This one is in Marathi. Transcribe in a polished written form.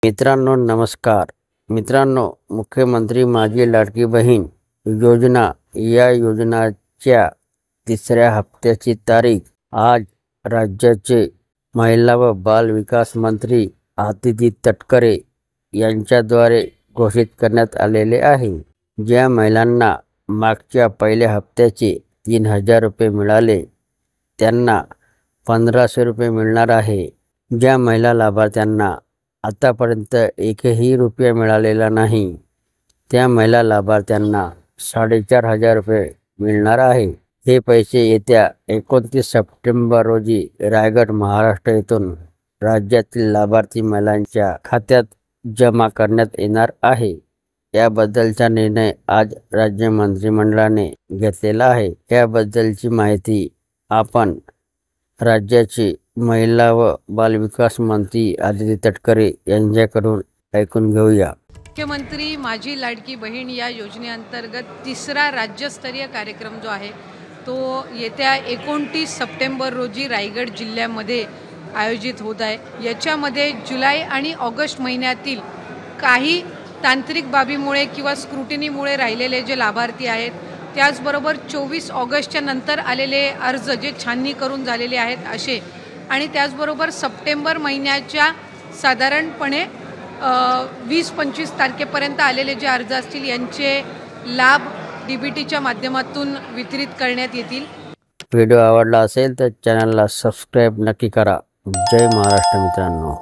मित्रांनो नमस्कार। मित्रांनो, मुख्यमंत्री माझी लाडकी बहीण योजना या योजनाच्या तिसऱ्या हप्त्याची तारीख आज राज्याचे महिला व बाल विकास मंत्री आदिती तटकरे यांच्याद्वारे घोषित करण्यात आलेले आहे। ज्या महिलांना मागच्या पहिल्या हप्त्याचे 3000 रुपये मिळाले त्यांना 1500 रुपये मिळणार आहे। ज्या महिला लाभार्थ्यांना आतापर्यंत एकही रुपया मिळालेला नाही त्या महिला लाभार्थ्यांना 4500 रुपये मिळणार आहे। हे पैसे येत्या 29 सप्टेंबर रोजी रायगड महाराष्ट्र येथून राज्यातील लाभार्थी महिलांच्या खात्यात जमा करण्यात येणार आहे। याबद्दलचा निर्णय आज राज्य मंत्रिमंडळाने घेतलेला आहे। याबद्दलची माहिती आपण राज्याचे महिला व बालविकास मंत्री आदिती तटकरे यांच्याकडून ऐकून घेऊया। मुख्यमंत्री माझी लाडकी बहीण या योजनेअंतर्गत तिसरा राज्यस्तरीय कार्यक्रम जो आहे तो येत्या 29 सप्टेंबर रोजी रायगड जिल्ह्यामध्ये आयोजित होत आहे। याच्यामध्ये जुलै आणि ऑगस्ट महिन्यातील काही तांत्रिक बाबीमुळे किंवा स्क्रुटिनीमुळे राहिलेले जे लाभार्थी आहेत, त्याचबरोबर 24 ऑगस्टच्या नंतर आलेले अर्ज जे छाननी करून झालेले आहेत असे, आणि त्याचबरोबर सप्टेंबर महिन्याच्या साधारणपणे 20-25 तारखेपर्यंत आलेले जे अर्ज असतील यांचे लाभ DBTच्या माध्यमातून वितरित करण्यात येतील। व्हिडिओ आवडला असेल तर चॅनलला सबस्क्राईब नक्की करा। जय महाराष्ट्र मित्रांनो।